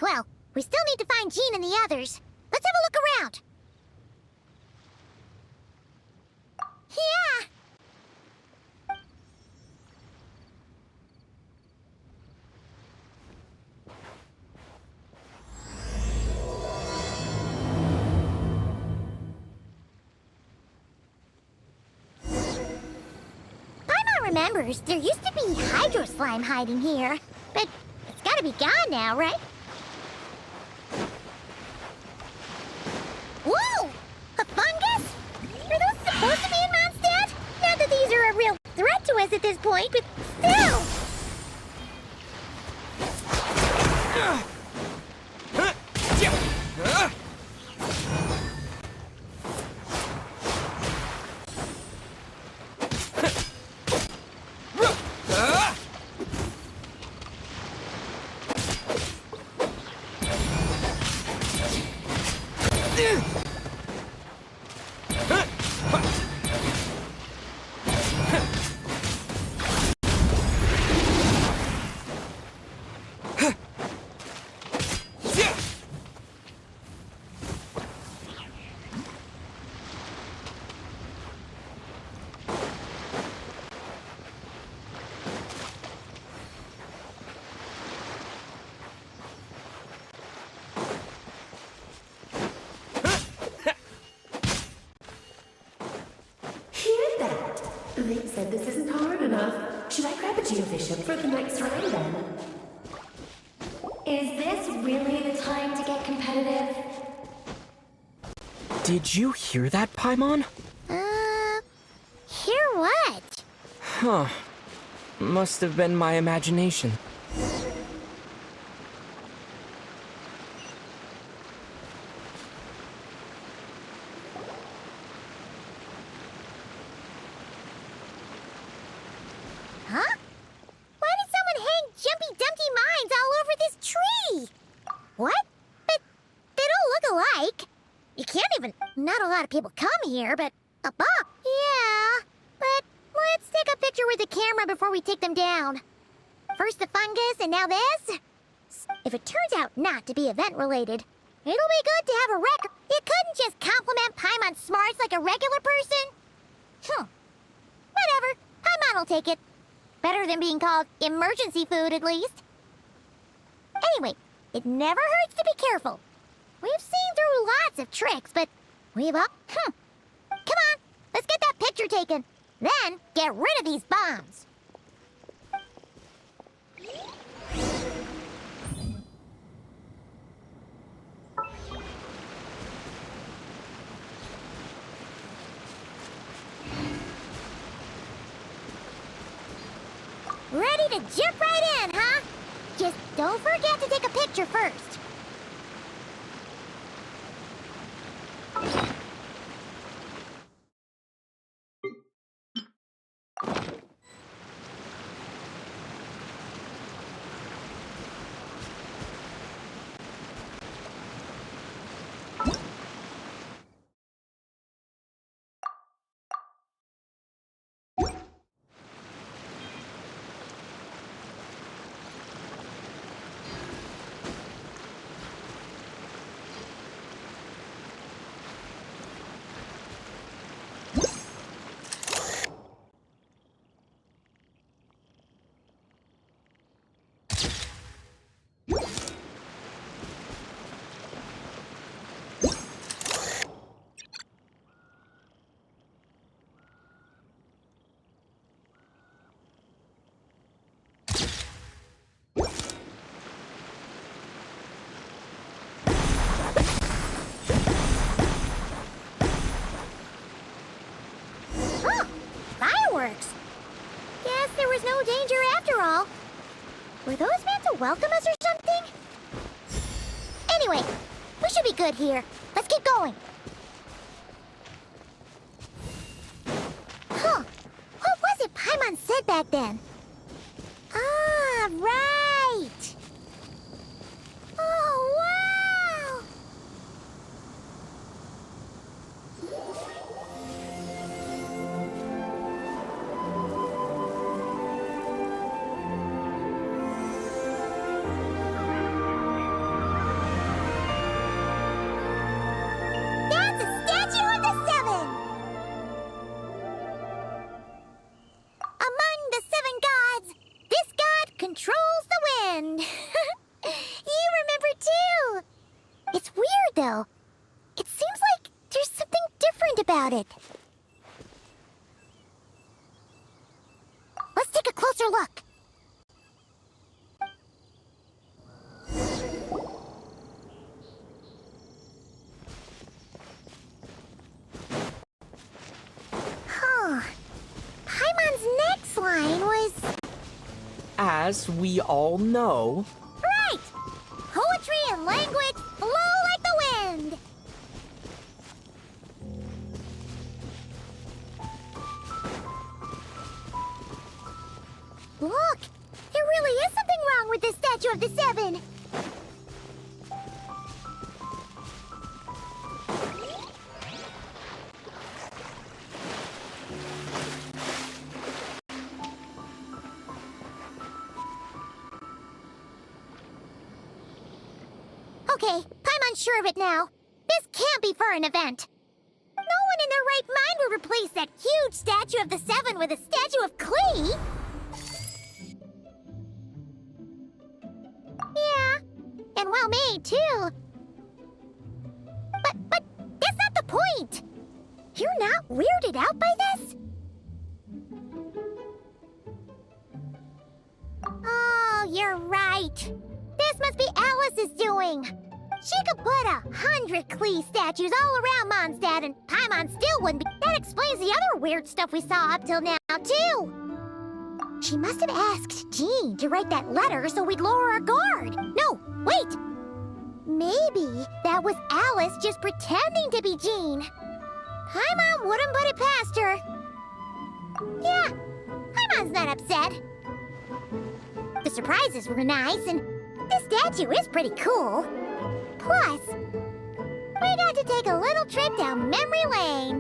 Well, we still need to find Jean and the others. Let's have a look around. Yeah! Paimon remembers there used to be Hydro Slime hiding here, but it's gotta be gone now, right? Whoa! A fungus? Are those supposed to be in Mondstadt? Not that these are a real threat to us at this point, but still! They said this isn't hard enough. Should I grab a Geobishop for the next round then? Is this really the time to get competitive? Did you hear that, Paimon? Hear what? Huh. Must have been my imagination. Huh? Why did someone hang Jumpy Dumpty mines all over this tree? What? But they don't look alike. You can't even... Not a lot of people come here, but... Above? Yeah. But let's take a picture with the camera before we take them down. First the fungus, and now this? If it turns out not to be event-related, it'll be good to have a record. You couldn't just compliment Paimon's smarts like a regular person? Whatever. Paimon will take it. Better than being called emergency food, at least. Anyway, it never hurts to be careful. We've seen through lots of tricks, but we've all... Come on, let's get that picture taken. Then, get rid of these bombs. Ready to jump right in, huh? Just don't forget to take a picture first. Fireworks! Guess there was no danger after all. Were those meant to welcome us or something? Anyway, we should be good here. Let's keep going. Huh. What was it Paimon said back then? Ah, right! Oh, wow! closer look. Huh. Paimon's next line was... As we all know, Right! Poetry and language flow like the wind! Look! There really is something wrong with this statue of the Seven! Okay, Paimon's sure of it now. This can't be for an event. No one in their right mind would replace that huge statue of the Seven with a statue of Klee. Yeah, and well made too. But that's not the point. You're not weirded out by this? Oh, you're right. This must be Alice's doing. She could put 100 Klee statues all around Mondstadt and Paimon still wouldn't be. That explains the other weird stuff we saw up till now, too. She must have asked Jean to write that letter so we'd lower our guard. No, wait. Maybe that was Alice just pretending to be Jean. Paimon wouldn't put it past her. Yeah, Paimon's not upset. The surprises were nice, and this statue is pretty cool. Plus, we got to take a little trip down memory lane.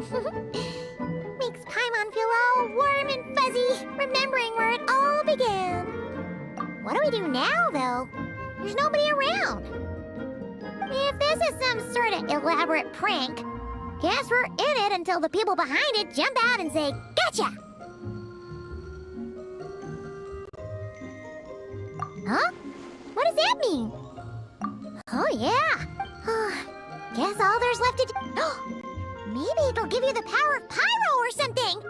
Makes Paimon feel all warm and fuzzy, remembering where it all began. What do we do now, though? There's nobody around. If this is some sort of elaborate prank, guess we're in it until the people behind it jump out and say, "Gotcha!" Huh? What does that mean? Oh, yeah. Guess all there's left to do... Maybe it'll give you the power of Pyro or something!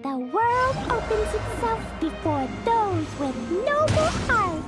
The world opens itself before those with noble hearts.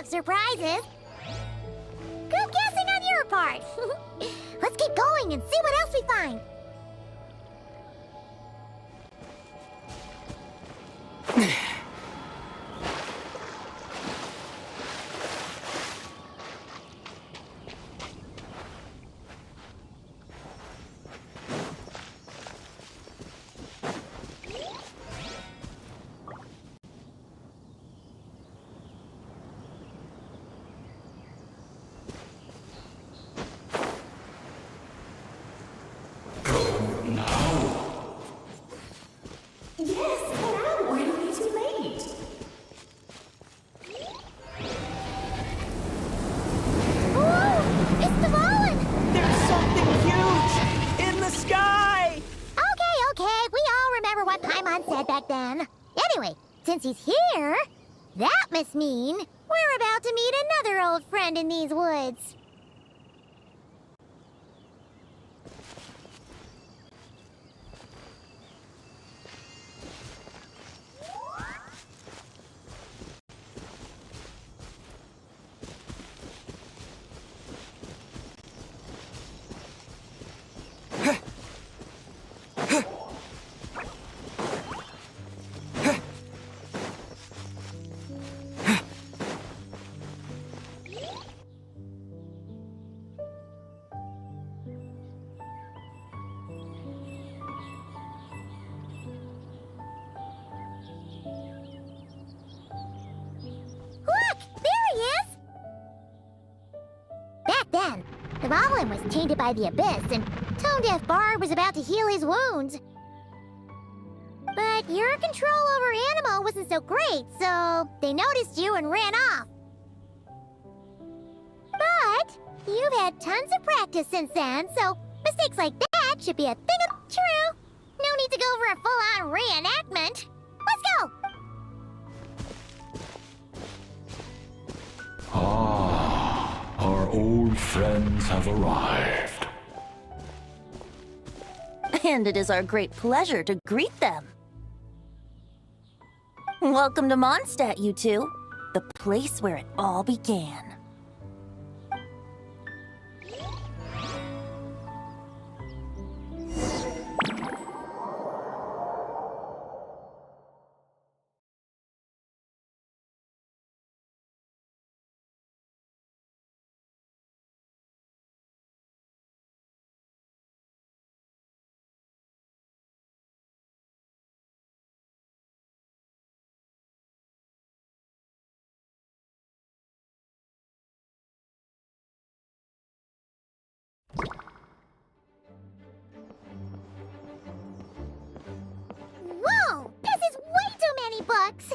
Surprises. Good guessing on your part. Let's keep going and see what else we find. Yes, get out. We're gonna be too late. back then. Anyway, since he's here, that must mean we're about to meet another old friend in these woods. Back then, the Goblin was tainted by the Abyss, and Tone Deaf Bard was about to heal his wounds. But your control over Animo wasn't so great, so they noticed you and ran off. But you've had tons of practice since then, so mistakes like that should be a thing of true. No need to go for a full-on reenactment. Let's go! Our old friends have arrived. And it is our great pleasure to greet them. Welcome to Mondstadt, you two. The place where it all began. Whoa! This is way too many books!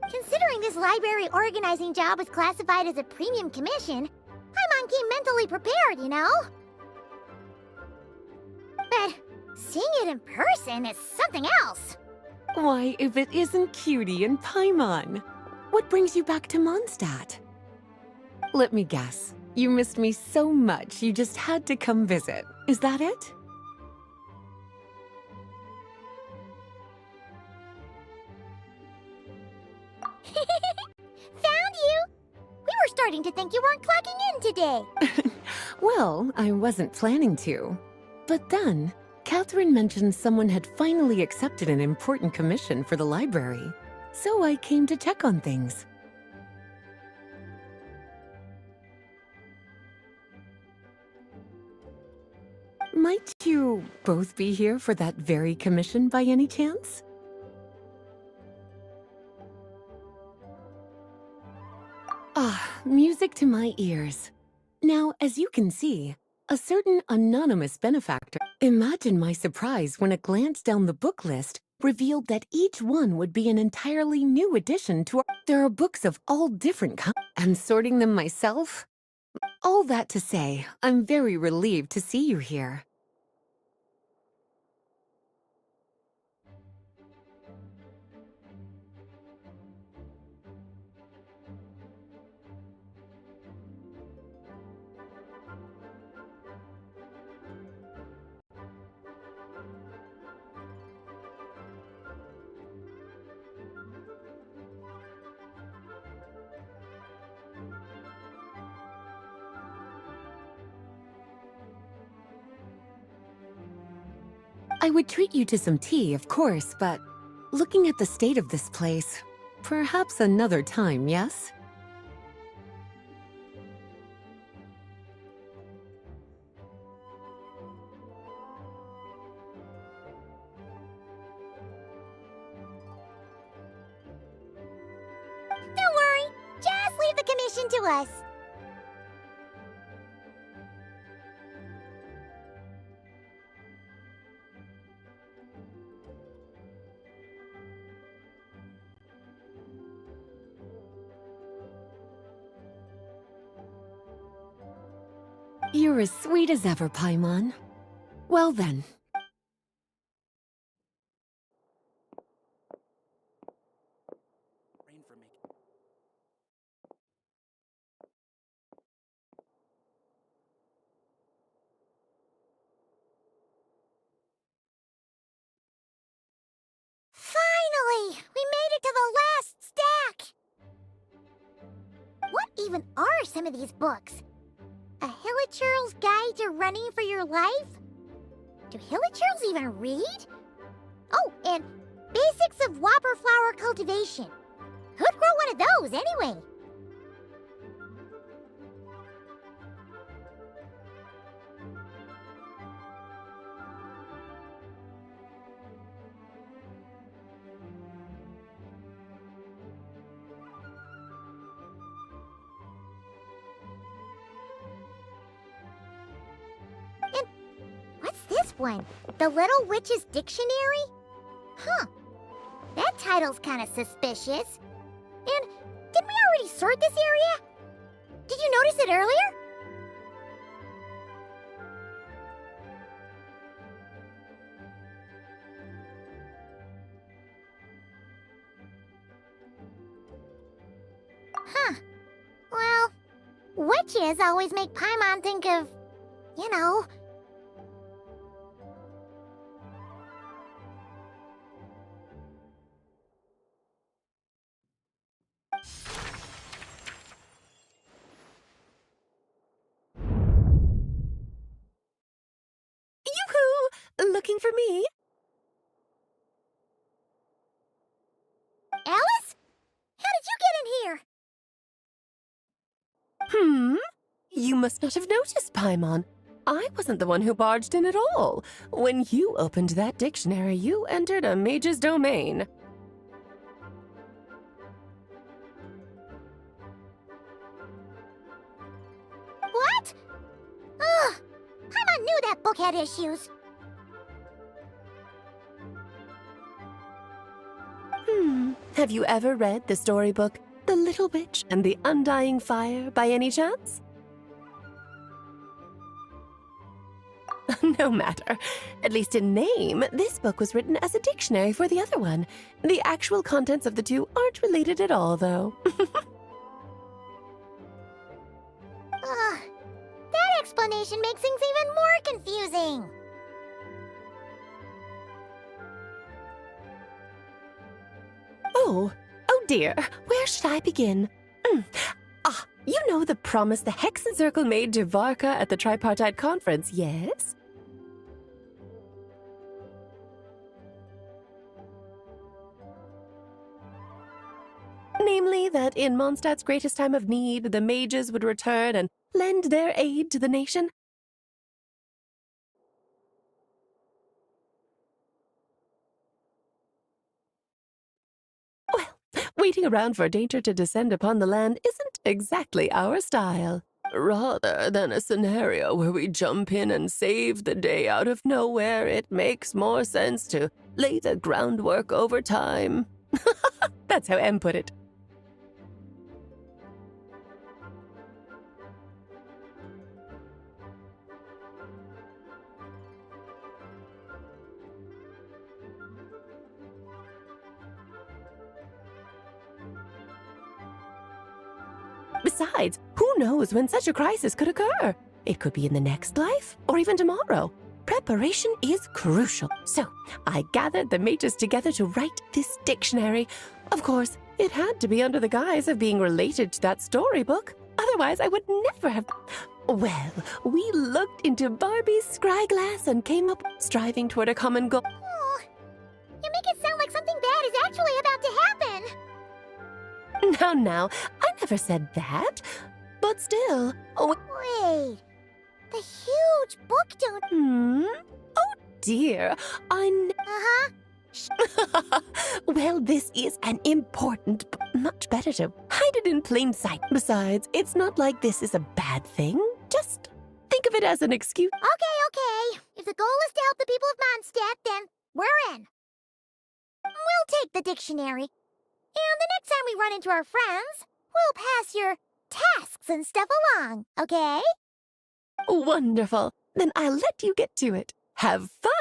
Considering this library organizing job was classified as a premium commission, Paimon came mentally prepared, you know? But seeing it in person is something else. Why, if it isn't Cutie and Paimon? What brings you back to Mondstadt? Let me guess. You missed me so much you just had to come visit. Is that it? Found you! We were starting to think you weren't clocking in today. Well, I wasn't planning to. But then, Catherine mentioned someone had finally accepted an important commission for the library. So I came to check on things. Might you both be here for that very commission by any chance? Ah, music to my ears. Now, as you can see, a certain anonymous benefactor. Imagine my surprise when a glance down the book list revealed that each one would be an entirely new addition to our... There are books of all different kinds, and sorting them myself? All that to say, I'm very relieved to see you here. I would treat you to some tea, of course, but looking at the state of this place, perhaps another time, yes? Don't worry, just leave the commission to us. You're as sweet as ever, Paimon. Well then, even are some of these books? A Hilichurl's Guide to Running for Your Life? Do Hilichurls even read? Oh, and Basics of Whopper Flower Cultivation. Who'd grow one of those, anyway? And what's this one? The Little Witch's Dictionary? Huh. That title's kind of suspicious. And didn't we already sort this area? Did you notice it earlier? Huh. Well, witches always make Paimon think of, you know... Yoo-hoo! Looking for me? Alice? How did you get in here? You must not have noticed, Paimon. I wasn't the one who barged in at all. When you opened that dictionary, you entered a mage's domain. What? Ugh! Paimon knew that book had issues. Have you ever read the storybook, The Little Witch and the Undying Fire, by any chance? No matter. At least in name, this book was written as a dictionary for the other one. The actual contents of the two aren't related at all, though. Ugh. That explanation makes things even more confusing. Oh dear. Where should I begin? You know the promise the Hexen Circle made to Varka at the Tripartite Conference, yes? Namely, that in Mondstadt's greatest time of need, the mages would return and lend their aid to the nation. Well, waiting around for danger to descend upon the land isn't exactly our style. Rather than a scenario where we jump in and save the day out of nowhere, it makes more sense to lay the groundwork over time. That's how Em put it. Besides, who knows when such a crisis could occur? It could be in the next life, or even tomorrow. Preparation is crucial. So, I gathered the mages together to write this dictionary. Of course, it had to be under the guise of being related to that storybook. Otherwise, I would never have... Well, we looked into Barbie's scryglass and came up striving toward a common goal. Oh, you make it sound like something bad is actually about to happen. Now, I never said that. But still... Wait, the huge book don't... Oh dear, Uh-huh. Well, this is an important... Much better to hide it in plain sight. Besides, it's not like this is a bad thing. Just think of it as an excuse. Okay. If the goal is to help the people of Mondstadt, then we're in. We'll take the dictionary. And the next time we run into our friends, we'll pass your tasks and stuff along, okay? Wonderful. Then I'll let you get to it. Have fun!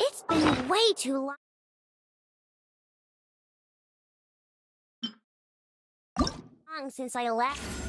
It's been way too long since I left.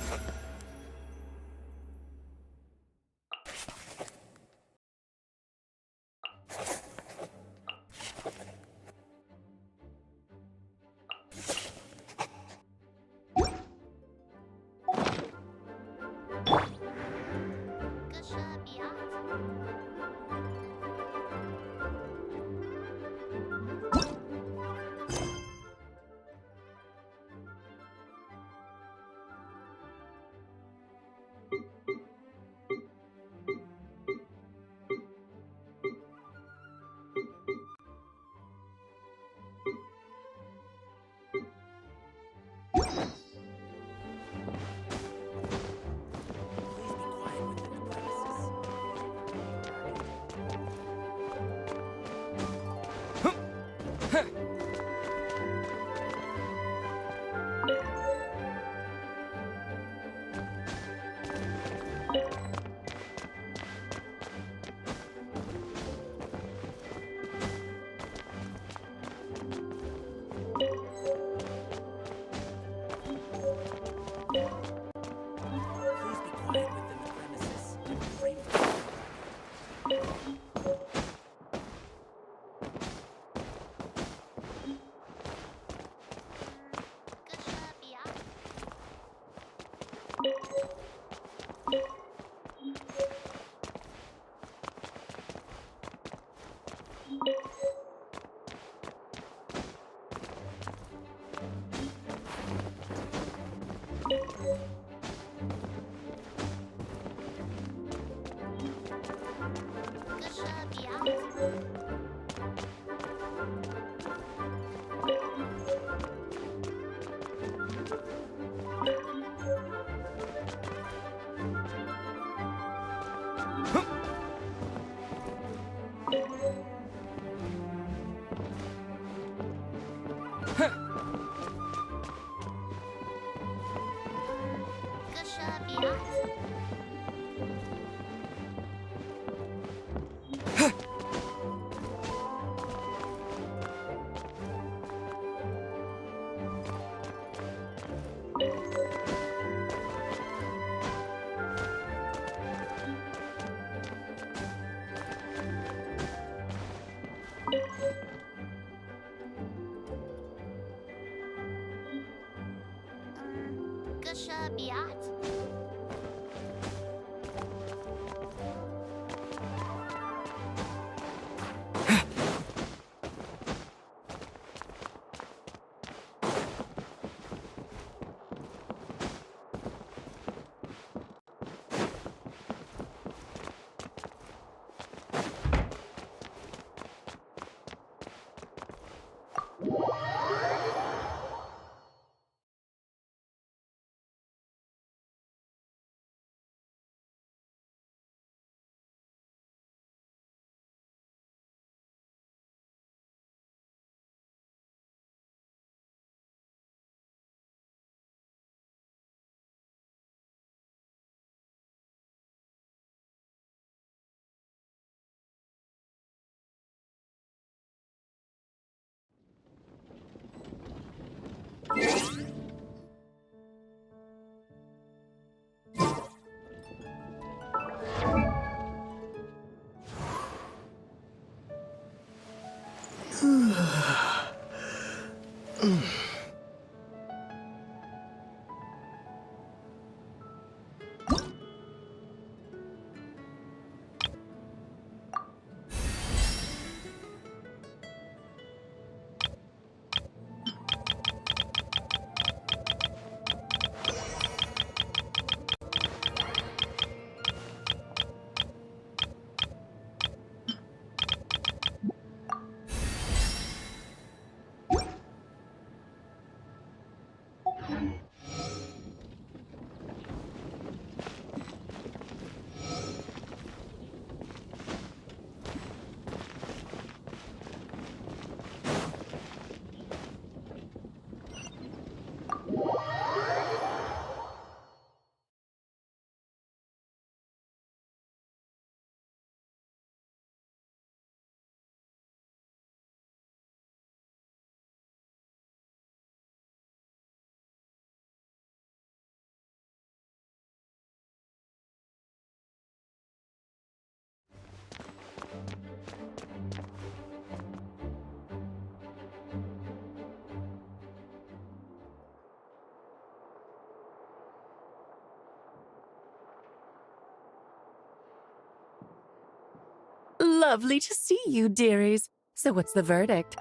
Lovely to see you, dearies. So what's the verdict?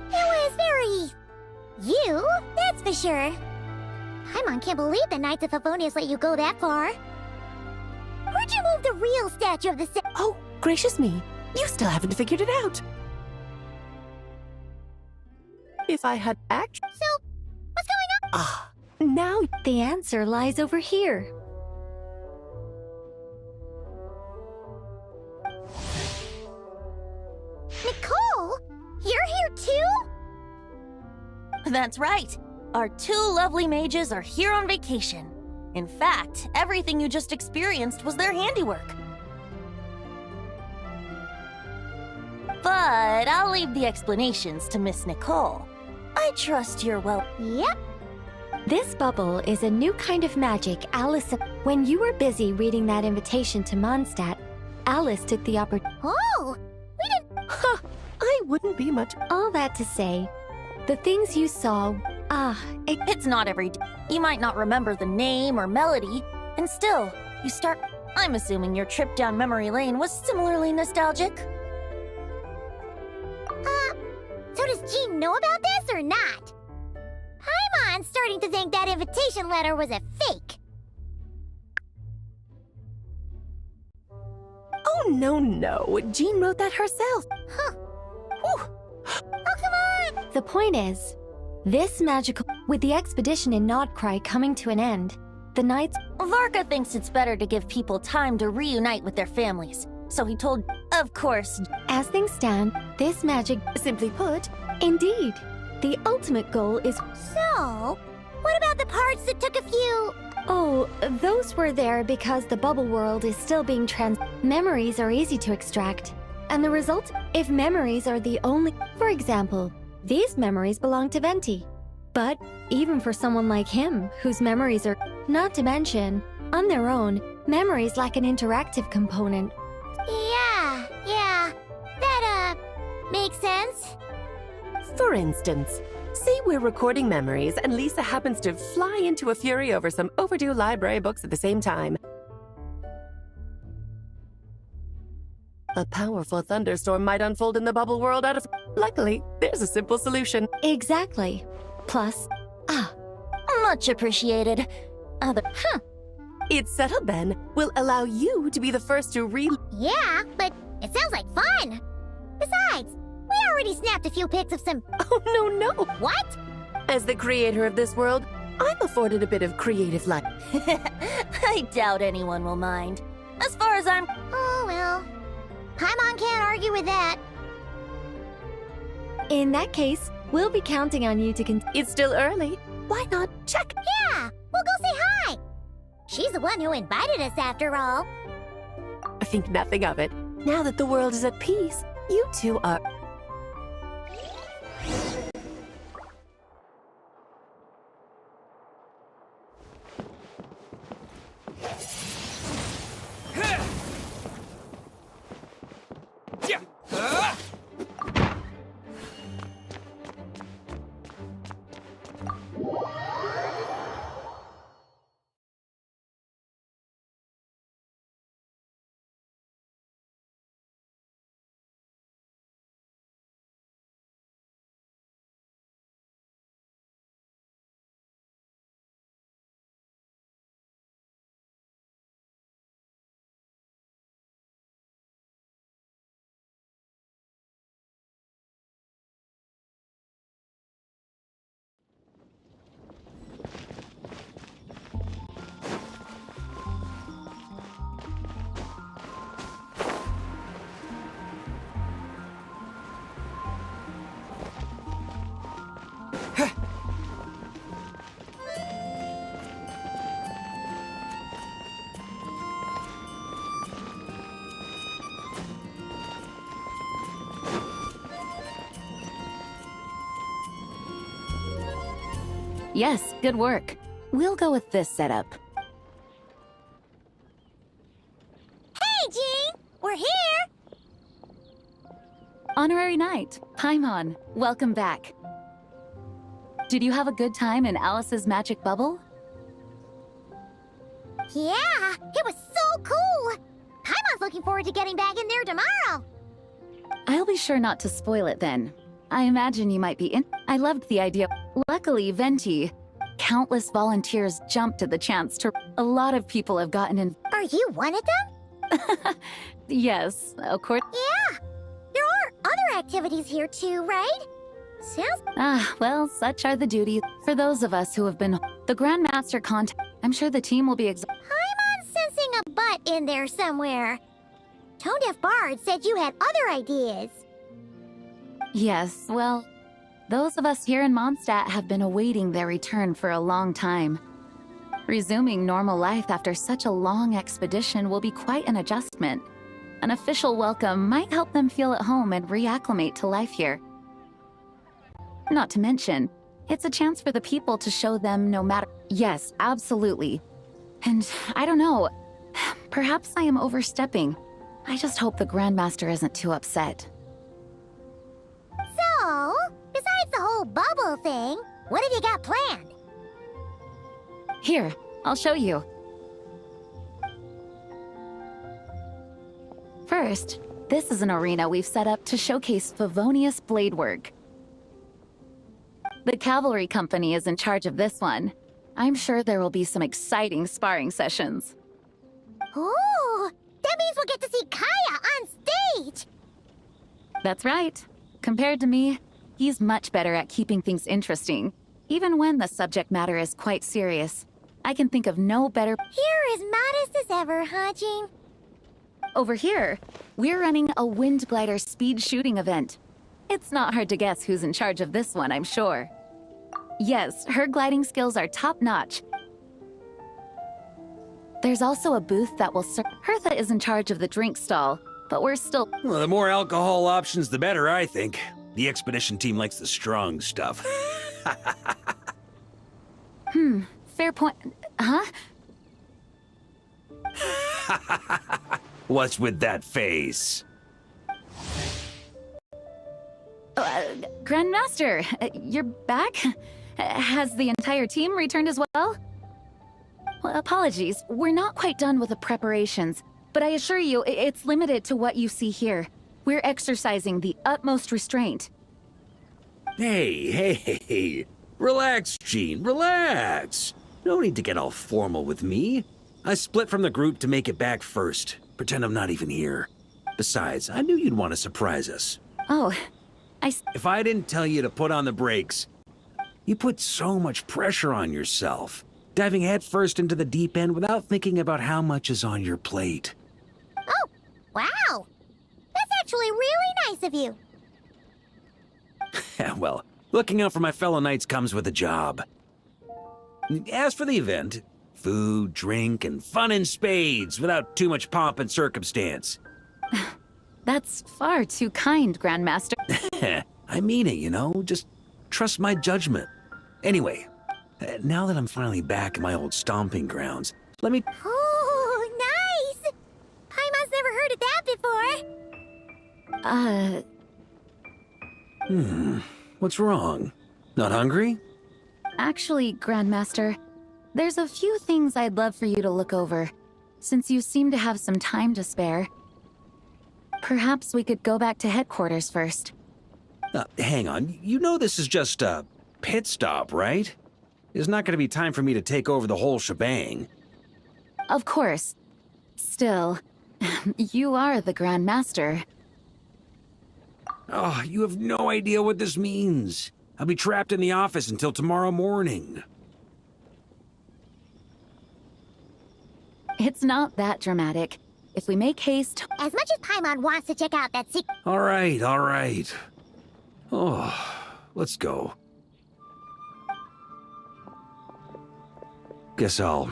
It was very... you, that's for sure. Paimon can't believe the Knights of Favonius let you go that far. Where'd you move the real statue of the Oh, gracious me. You still haven't figured it out. If I had actually... So, what's going on? Ah, now... The answer lies over here. Nicole? You're here too? That's right. Our two lovely mages are here on vacation. In fact, everything you just experienced was their handiwork. But I'll leave the explanations to Miss Nicole. I trust you're well. Yep. This bubble is a new kind of magic Alice... When you were busy reading that invitation to Mondstadt, Alice took the opportunity... Oh, we didn't... I wouldn't be much... All that to say, the things you saw... It's not every day. You might not remember the name or melody, and still, you start... I'm assuming your trip down memory lane was similarly nostalgic. So does Jean know about this or not? Paimon's starting to think that invitation letter was a fake. Oh, no. Jean wrote that herself. Huh. Whew. Oh, come on! The point is, this magical... With the expedition in Nodcry coming to an end, the Knights... Varka thinks it's better to give people time to reunite with their families, so he told... Of course... As things stand, this magic... Simply put, Indeed, the ultimate goal is... So, what about the parts that took a few... Oh, those were there because the bubble world is still being Memories are easy to extract. And the result? If memories are the only... For example, these memories belong to Venti. But even for someone like him, whose memories are... Not to mention, on their own, memories lack an interactive component. Yeah. That, makes sense. for instance, say we're recording memories and Lisa happens to fly into a fury over some overdue library books at the same time. A powerful thunderstorm might unfold in the bubble world out of... Luckily, there's a simple solution. Exactly. Plus, Much appreciated. It's settled then. We'll allow you to be the first to Yeah, but it sounds like fun. Besides, we already snapped a few pics of some... Oh, no. What? As the creator of this world, I'm afforded a bit of creative life. I doubt anyone will mind. As far as I'm... Oh, well. Paimon can't argue with that. in that case, we'll be counting on you to continue. It's still early. Why not check? Yeah, we'll go say hi. She's the one who invited us after all. I think nothing of it. Now that the world is at peace, you two are... Yes, good work. We'll go with this setup. Hey, Jean! We're here! Honorary Knight, Paimon, welcome back. Did you have a good time in Alice's magic bubble? Yeah, it was so cool! Paimon's looking forward to getting back in there tomorrow. I'll be sure not to spoil it then. I imagine you might be in. I loved the idea. Luckily, Venti. Countless volunteers jumped at the chance to. A lot of people have gotten in. Are you one of them? Yes, of course. Yeah. There are other activities here too, right? Sounds. Well, such are the duties. For those of us who have been. The Grandmaster contest. I'm sure the team will be I'm sensing a butt in there somewhere. Tone Deaf Bard said you had other ideas. Yes, well, those of us here in Mondstadt have been awaiting their return for a long time. Resuming normal life after such a long expedition will be quite an adjustment. An official welcome might help them feel at home and reacclimate to life here. Not to mention, it's a chance for the people to show them no matter. Yes, absolutely. And I don't know, perhaps I am overstepping. I just hope the Grandmaster isn't too upset. So, besides the whole bubble thing, what have you got planned? Here, I'll show you. First, this is an arena we've set up to showcase Favonius blade work. The Cavalry Company is in charge of this one. I'm sure there will be some exciting sparring sessions. Ooh, that means we'll get to see Kaya on stage! That's right. Compared to me, he's much better at keeping things interesting, even when the subject matter is quite serious. I can think of no better. You're as modest as ever, huh, Jean? Over here, we're running a wind glider speed shooting event. It's not hard to guess who's in charge of this one, I'm sure. Yes, her gliding skills are top-notch. There's also a booth that will serve. Hertha is in charge of the drink stall, but we're still. Well, the more alcohol options, the better, I think. The expedition team likes the strong stuff. Fair point. Huh? What's with that face? Grandmaster, you're back? Has the entire team returned as well? Well, apologies, we're not quite done with the preparations, but I assure you, it's limited to what you see here. We're exercising the utmost restraint. Hey. Relax, Jean, relax. No need to get all formal with me. I split from the group to make it back first. Pretend I'm not even here. Besides, I knew you'd want to surprise us. Oh, If I didn't tell you to put on the brakes, you put so much pressure on yourself, diving headfirst into the deep end without thinking about how much is on your plate. Oh, wow! That's actually really nice of you. Well, looking out for my fellow knights comes with a job. As for the event, food, drink, and fun in spades without too much pomp and circumstance. That's far too kind, Grandmaster. I mean it, you know? Just trust my judgment. Anyway, now that I'm finally back in my old stomping grounds, let me... Oh, nice! Paimon's never heard of that before. What's wrong? Not hungry? Actually, Grandmaster, there's a few things I'd love for you to look over, since you seem to have some time to spare. Perhaps we could go back to headquarters first. Hang on. You know this is just a pit stop, right? There's not going to be time for me to take over the whole shebang. Of course. Still, you are the Grandmaster. Oh, you have no idea what this means. I'll be trapped in the office until tomorrow morning. It's not that dramatic. If we make haste... As much as Paimon wants to check out that secret... All right. Oh, let's go. Guess I'll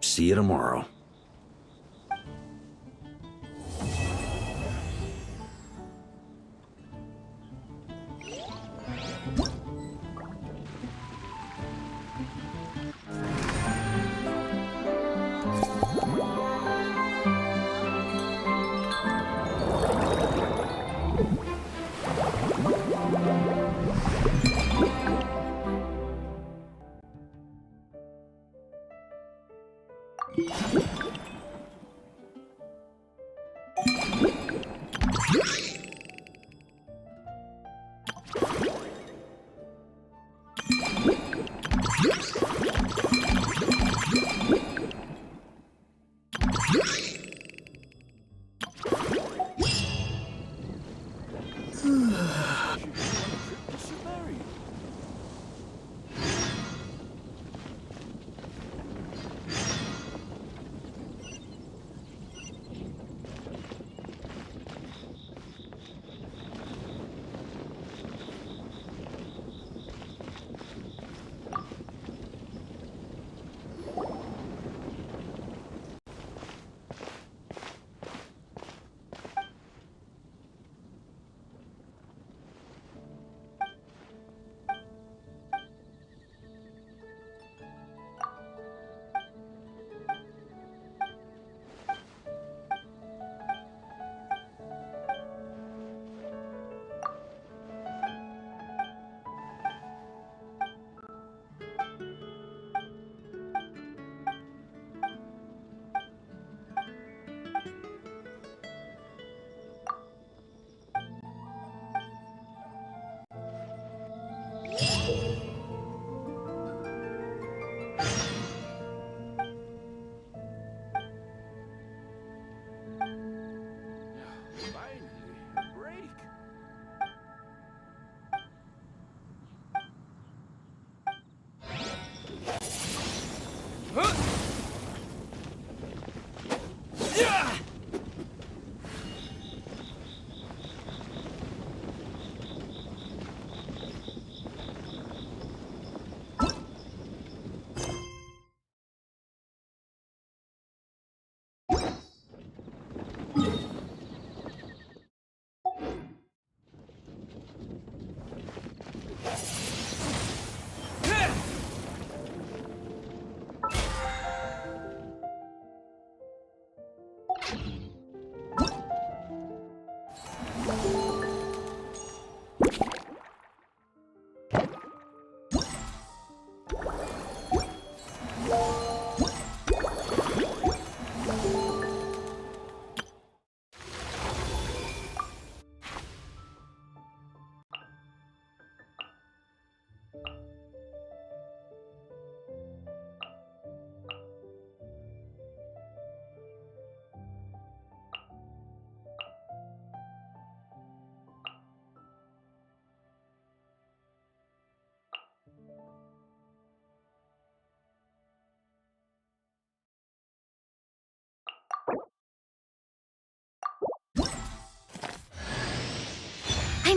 see you tomorrow.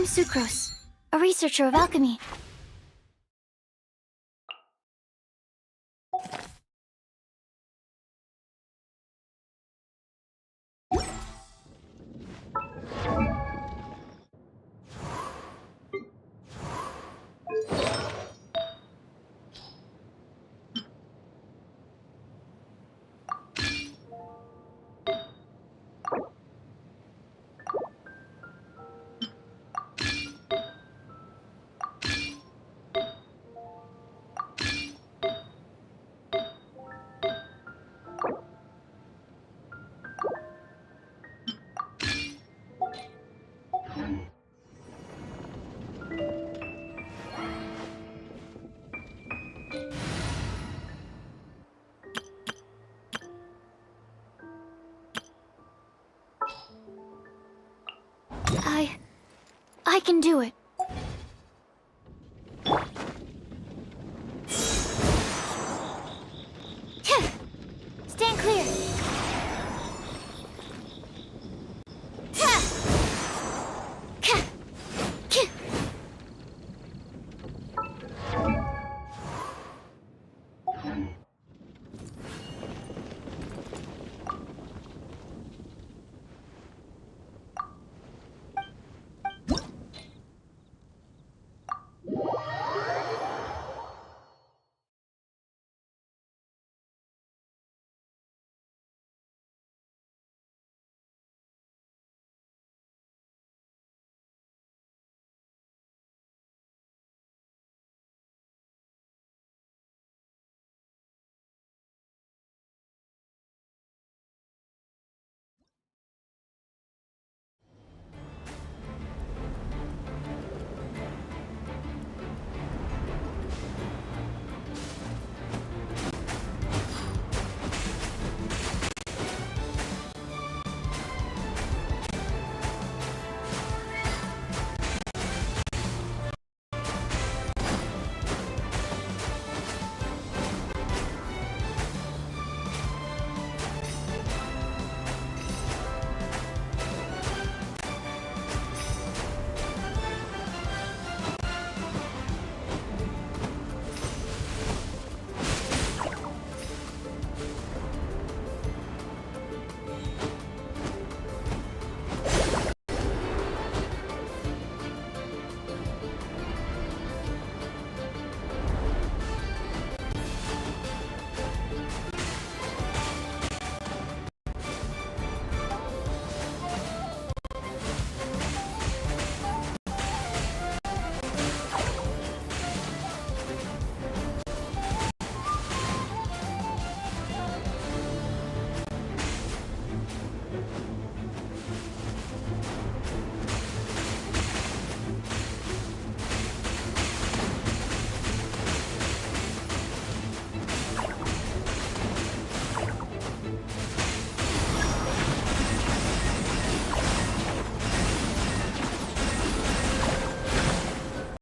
I'm Sucrose, a researcher of alchemy. I can do it. Stand clear.